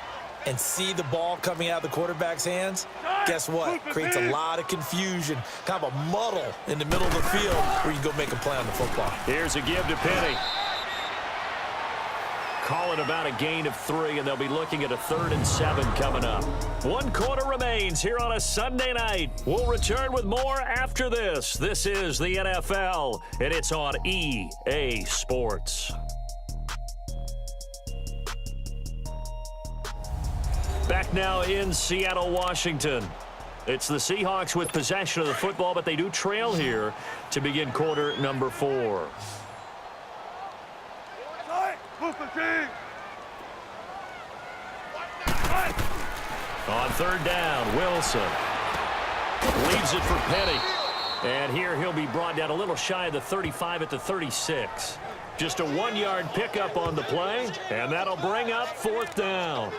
and see the ball coming out of the quarterback's hands, guess what? Creates a lot of confusion, kind of a muddle in the middle of the field where you go make a play on the football. Here's a give to Penny. Calling about a gain of 3, and they'll be looking at a 3rd and 7 coming up. 1 quarter remains here on a Sunday night. We'll return with more after this. This is the NFL, and it's on EA Sports. Back now in Seattle, Washington. It's the Seahawks with possession of the football, but they do trail here to begin quarter number 4. On third down, Wilson leaves it for Petty. And here he'll be brought down a little shy of the 35 at the 36. Just a 1-yard pickup on the play, and that'll bring up fourth down.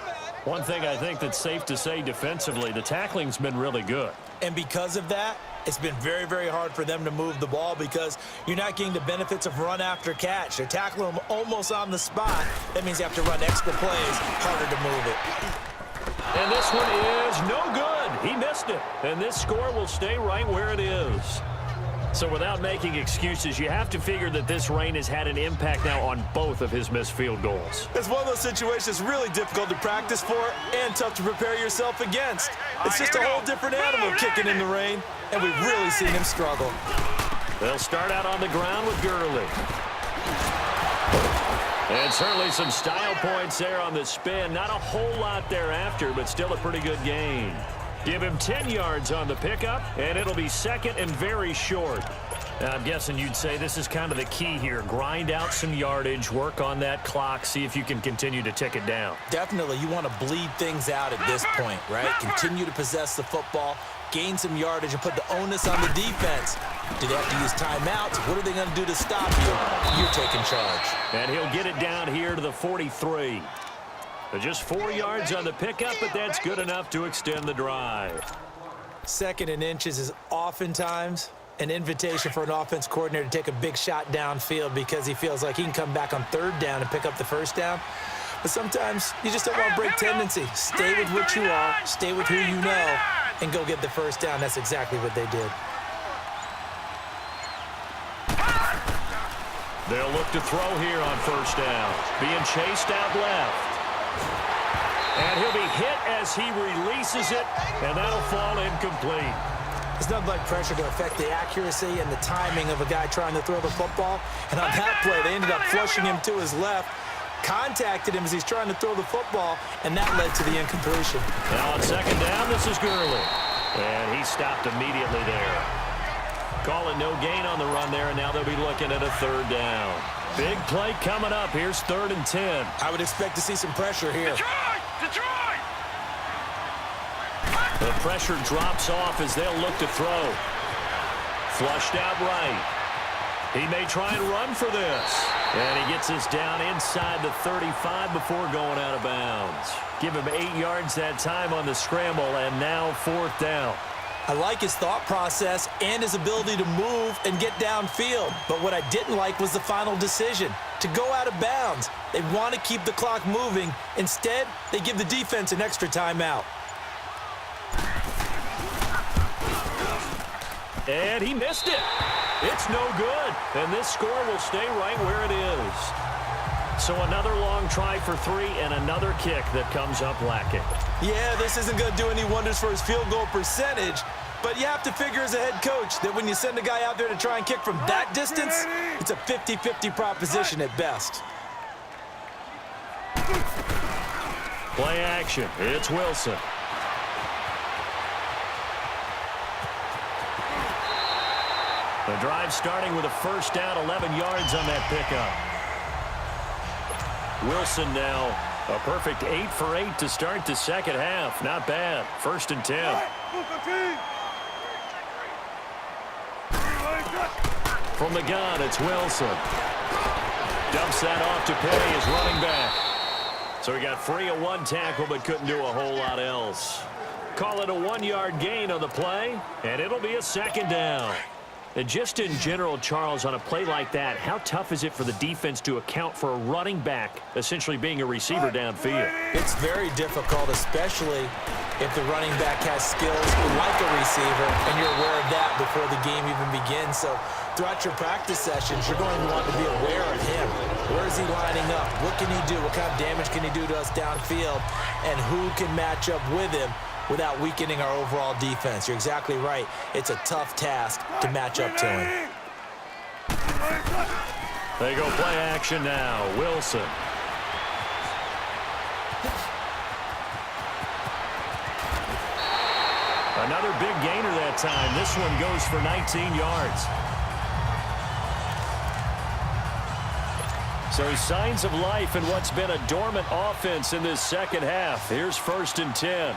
One thing I think that's safe to say defensively, the tackling's been really good. And because of that, it's been very, very hard for them to move the ball because you're not getting the benefits of run after catch. They're tackling them almost on the spot. That means you have to run extra plays, harder to move it. And this one is no good. He missed it. And this score will stay right where it is. So without making excuses, you have to figure that this rain has had an impact now on both of his missed field goals. It's one of those situations really difficult to practice for and tough to prepare yourself against. It's just a whole different animal kicking in the rain, and we've really seen him struggle. They'll start out on the ground with Gurley. And certainly some style points there on the spin. Not a whole lot thereafter, but still a pretty good gain. Give him 10 yards on the pickup, and it'll be second and very short. Now, I'm guessing you'd say this is kind of the key here. Grind out some yardage, work on that clock, see if you can continue to tick it down. Definitely, you want to bleed things out at this point, right? Continue to possess the football, gain some yardage, and put the onus on the defense. Do they have to use timeouts? What are they going to do to stop you? You're taking charge. And he'll get it down here to the 43. Just 4 yards on the pickup, but that's good enough to extend the drive. Second and inches is oftentimes an invitation for an offense coordinator to take a big shot downfield because he feels like he can come back on third down and pick up the first down. But sometimes you just don't want to break tendency. Stay with what you are, stay with who you know, and go get the first down. That's exactly what they did. They'll look to throw here on first down. Being chased out left. And he'll be hit as he releases it, and that'll fall incomplete. It's nothing like pressure to affect the accuracy and the timing of a guy trying to throw the football. And on that play, they ended up flushing him to his left, contacted him as he's trying to throw the football, and that led to the incompletion. Now on second down, this is Gurley. And he stopped immediately there. Calling no gain on the run there, and now they'll be looking at a third down. Big play coming up. Here's 3rd and 10. I would expect to see some pressure here. Detroit! The pressure drops off as they'll look to throw. Flushed out right. He may try and run for this. And he gets us down inside the 35 before going out of bounds. Give him 8 yards that time on the scramble, and now 4th down. I like his thought process and his ability to move and get downfield. But what I didn't like was the final decision, to go out of bounds. They want to keep the clock moving. Instead, they give the defense an extra timeout. And he missed it. It's no good. And this score will stay right where it is. So another long try for 3 and another kick that comes up lacking. Yeah, this isn't going to do any wonders for his field goal percentage, but you have to figure as a head coach that when you send a guy out there to try and kick from that distance, it's a 50-50 proposition at best. Play action. It's Wilson. The drive starting with a first down, 11 yards on that pickup. Wilson now a perfect 8 for 8 to start the second half. Not bad. 1st and 10. From the gun, it's Wilson. Dumps that off to Petty as running back. So he got free of 1 tackle but couldn't do a whole lot else. Call it a 1-yard gain on the play, and it'll be a 2nd down. And just in general, Charles, on a play like that, how tough is it for the defense to account for a running back essentially being a receiver downfield? It's very difficult, especially if the running back has skills like a receiver, and you're aware of that before the game even begins. So throughout your practice sessions, you're going to want to be aware of him. Where is he lining up? What can he do? What kind of damage can he do to us downfield? And who can match up with him without weakening our overall defense? You're exactly right. It's a tough task to match up to him. They go play action now. Wilson. Another big gainer that time. This one goes for 19 yards. So signs of life in what's been a dormant offense in this second half. Here's 1st and 10.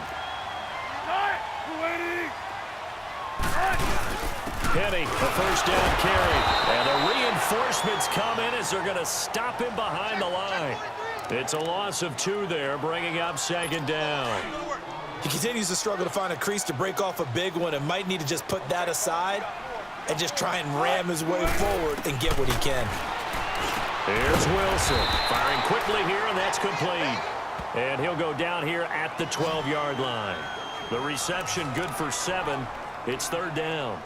Penny, a first down carry. And the reinforcements come in as they're going to stop him behind the line. It's a loss of 2 there, bringing up 2nd down. He continues to struggle to find a crease to break off a big one and might need to just put that aside and just try and ram his way forward and get what he can. Here's Wilson, firing quickly here, and that's complete. And he'll go down here at the 12-yard line. The reception good for 7. It's 3rd down.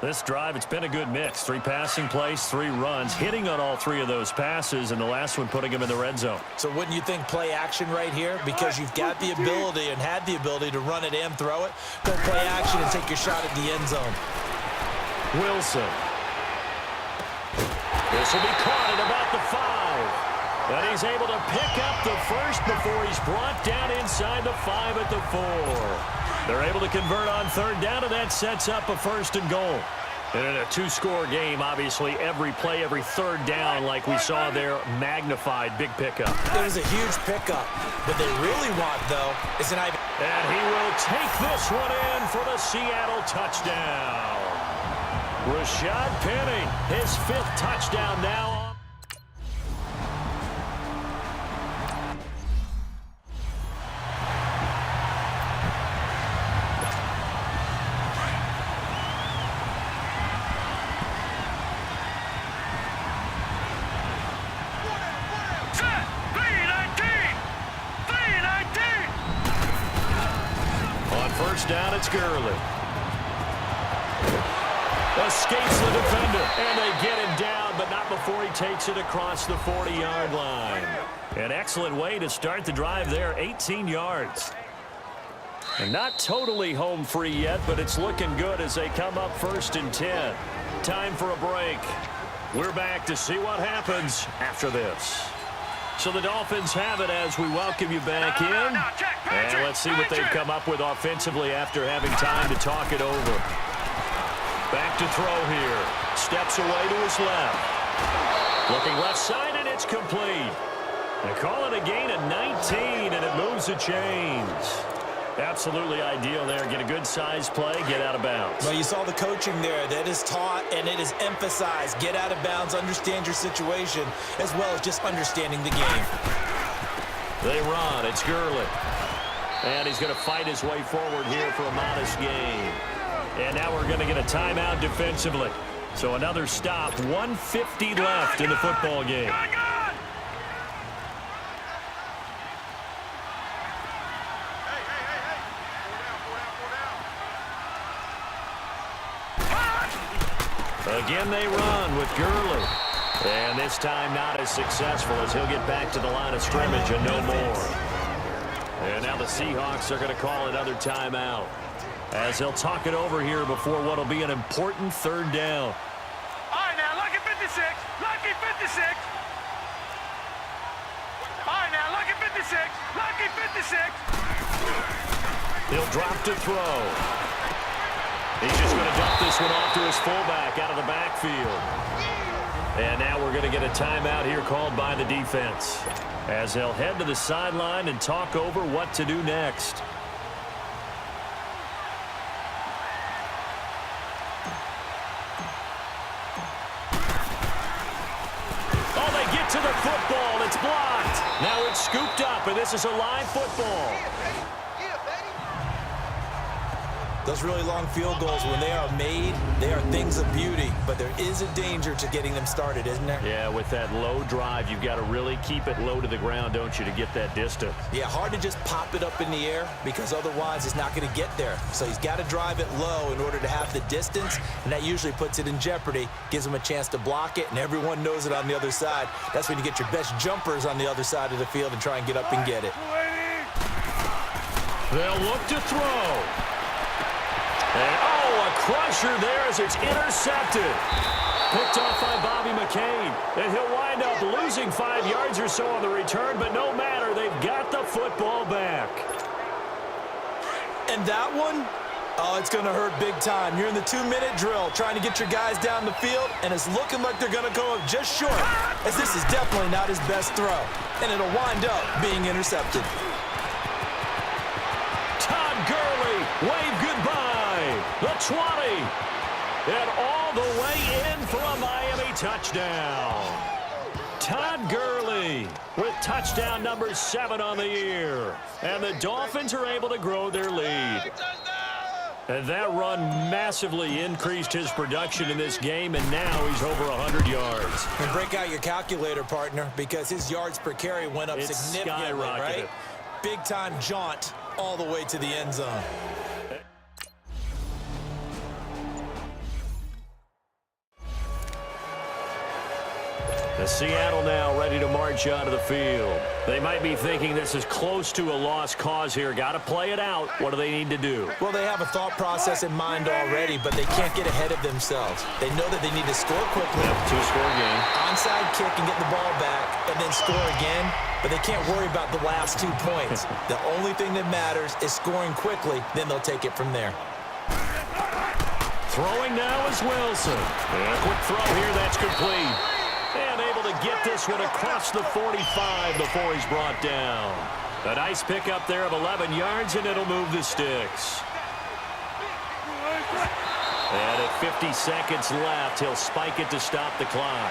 This drive, it's been a good mix. 3 passing plays, 3 runs, hitting on all 3 of those passes, and the last one putting him in the red zone. So wouldn't you think play action right here? Because you've got the ability and had the ability to run it and throw it. Go play action and take your shot at the end zone. Wilson. This will be caught at about the 5. And he's able to pick up the first before he's brought down inside the 5 at the 4. They're able to convert on 3rd down, and that sets up a 1st and goal. And in a 2-score game, obviously, every play, every 3rd down, like we saw there, magnified, big pickup. It was a huge pickup. What they really want, though, is an Ivan. And he will take this one in for the Seattle touchdown. Rashad Penny, his 5th touchdown now. Down, it's Gurley. Escapes the defender, and they get him down, but not before he takes it across the 40-yard line. An excellent way to start the drive there, 18 yards. And not totally home free yet, but it's looking good as they come up 1st and 10. Time for a break. We're back to see what happens after this. So the Dolphins have it as we welcome you back in. And let's see what they've come up with offensively after having time to talk it over. Back to throw here. Steps away to his left. Looking left side, and it's complete. They call it a gain of 19, and it moves the chains. Absolutely ideal there. Get a good size play, get out of bounds. Well, you saw the coaching there. That is taught and it is emphasized. Get out of bounds, understand your situation, as well as just understanding the game. They run. It's Gurley. And he's going to fight his way forward here for a modest gain. And now we're going to get a timeout defensively. So another stop. 1:50 left in the football game. Again, they run with Gurley. And this time not as successful as he'll get back to the line of scrimmage and no more. And now the Seahawks are going to call another timeout as they'll talk it over here before what will be an important 3rd down. All right, now, lucky 56. Lucky 56. All right, now, lucky 56. Lucky 56. He'll drop to throw. He's just going to dump this one off to his fullback out of the backfield. And now we're going to get a timeout here called by the defense as they'll head to the sideline and talk over what to do next. Oh, they get to the football. It's blocked. Now it's scooped up, and this is a live football. Those really long field goals, when they are made, they are things of beauty. But there is a danger to getting them started, isn't there? Yeah, with that low drive, you've got to really keep it low to the ground, don't you, to get that distance. Yeah, hard to just pop it up in the air because otherwise it's not going to get there. So he's got to drive it low in order to have the distance, and that usually puts it in jeopardy, gives him a chance to block it, and everyone knows it on the other side. That's when you get your best jumpers on the other side of the field and try and get up and get it. They'll look to throw. And, a crusher there as it's intercepted. Picked off by Bobby McCain. And he'll wind up losing 5 yards or so on the return, but no matter, they've got the football back. And that one, Oh, it's going to hurt big time. You're in the 2-minute drill trying to get your guys down the field, and it's looking like they're going to go up just short, as this is definitely not his best throw, and it'll wind up being intercepted. Todd Gurley, wave goodbye. The 20. And all the way in for a Miami touchdown. Todd Gurley with touchdown number 7 on the year. And the Dolphins are able to grow their lead. And that run massively increased his production in this game, and now he's over 100 yards. And break out your calculator, partner, because his yards per carry went up significantly, right? Big-time jaunt all the way to the end zone. The Seattle now ready to march onto the field. They might be thinking this is close to a lost cause here. Got to play it out. What do they need to do? Well, they have a thought process in mind already, but they can't get ahead of themselves. They know that they need to score quickly. Yep, 2-score game. Onside kick and get the ball back, and then score again. But they can't worry about the last 2 points. The only thing that matters is scoring quickly. Then they'll take it from there. Throwing now is Wilson. And a quick throw here. That's complete. And able to get this one across the 45 before he's brought down. A nice pickup there of 11 yards, and it'll move the sticks. And at 50 seconds left, he'll spike it to stop the clock.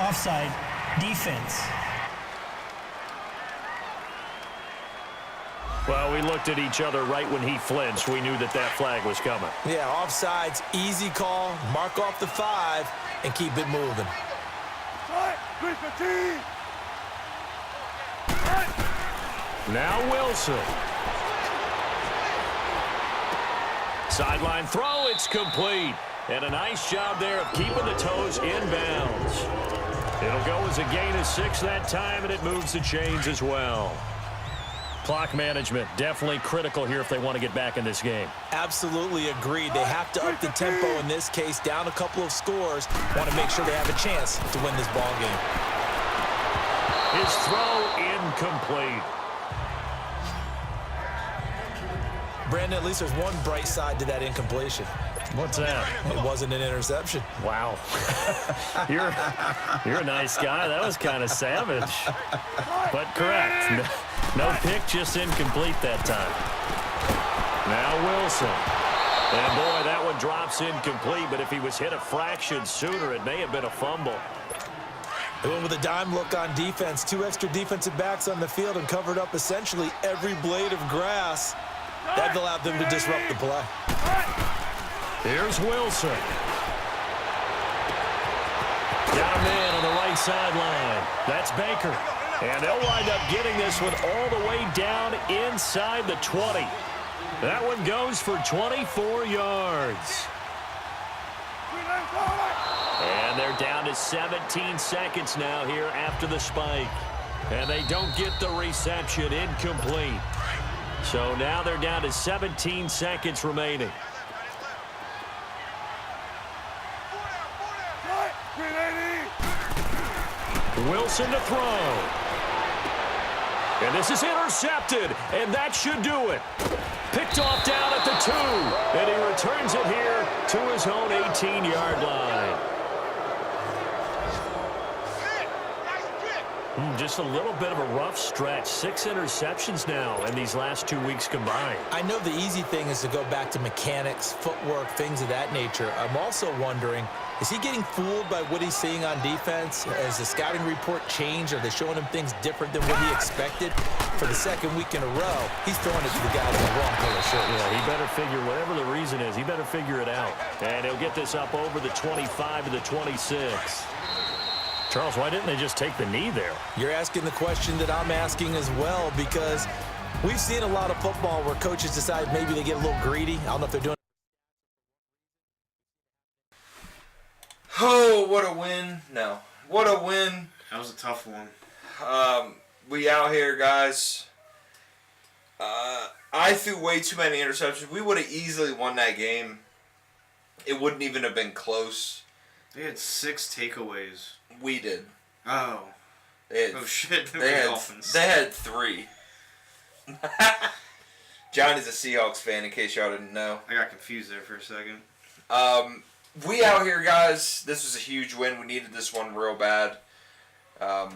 Offside, defense. Well, we looked at each other right when he flinched. We knew that that flag was coming. Yeah, offsides, easy call, mark off the 5, and keep it moving. Now Wilson. Sideline throw, it's complete. And a nice job there of keeping the toes in bounds. It'll go as a gain of 6 that time, and it moves the chains as well. Clock management, definitely critical here if they want to get back in this game. Absolutely agreed. They have to up the tempo in this case, down a couple of scores. Want to make sure they have a chance to win this ball game. His throw incomplete. Brandon, at least there's one bright side to that incompletion. What's that? It wasn't an interception. Wow. You're a nice guy. That was kind of savage. But correct. No pick, just incomplete that time. Now Wilson. And boy, that one drops incomplete, but if he was hit a fraction sooner, it may have been a fumble. They went with a dime look on defense. 2 extra defensive backs on the field and covered up essentially every blade of grass. That allowed them to disrupt the play. Here's Wilson. Got a man on the right sideline. That's Baker. And they'll wind up getting this one all the way down inside the 20. That one goes for 24 yards. And they're down to 17 seconds now here after the spike. And they don't get the reception, incomplete. So now they're down to 17 seconds remaining. Wilson to throw. And this is intercepted, and that should do it. Picked off down at the 2, and he returns it here to his own 18-yard line. Just a little bit of a rough stretch. 6 interceptions now in these last 2 weeks combined. I know the easy thing is to go back to mechanics, footwork, things of that nature. I'm also wondering, is he getting fooled by what he's seeing on defense? Has the scouting report changed? Are they showing him things different than what he expected? For the second week in a row, he's throwing it to the guys in the wrong color shirt. Yeah, he better figure, whatever the reason is, he better figure it out. And he'll get this up over the 25 to the 26. Charles, why didn't they just take the knee there? You're asking the question that I'm asking as well, because we've seen a lot of football where coaches decide maybe they get a little greedy. I don't know if they're doing. Oh, what a win. No. What a win. That was a tough one. We out here, guys. I threw way too many interceptions. We would have easily won that game. It wouldn't even have been close. They had 6 takeaways. We did. Oh. They had, Oh, shit. They had 3. Johnny's a Seahawks fan, in case y'all didn't know. I got confused there for a second. We out here, guys. This was a huge win. We needed this one real bad. I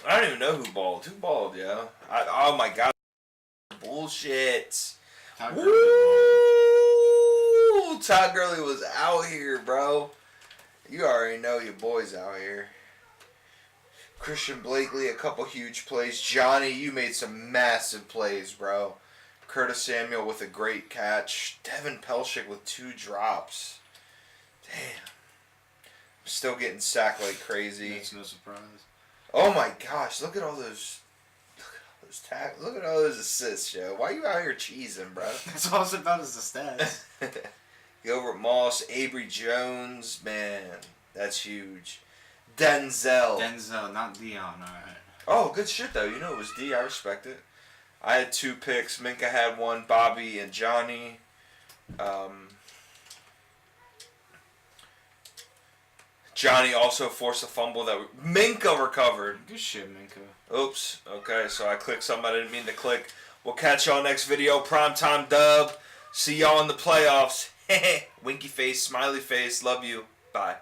don't even know who balled. Who balled, yeah? Oh, my God. Bullshit. Woo! Todd Gurley was out here, bro. You already know your boy's out here. Christian Blakely, a couple huge plays. Johnny, you made some massive plays, bro. Curtis Samuel with a great catch. Devin Pelchik with 2 drops. Damn. I'm still getting sacked like crazy. That's no surprise. Oh my gosh, look at all those tackles. Look at all those assists, Joe. Why you out here cheesing, bro? That's all it's about is the stats. Gilbert Moss, Avery Jones, man, that's huge. Denzel, not Dion, alright. Oh, good shit though. You know it was D. I respect it. I had 2 picks. Minka had 1. Bobby and Johnny. Johnny also forced a fumble that Minka recovered. Good shit, Minka. Oops. Okay, so I clicked something I didn't mean to click. We'll catch y'all next video. Primetime dub. See y'all in the playoffs. Winky face, smiley face. Love you. Bye.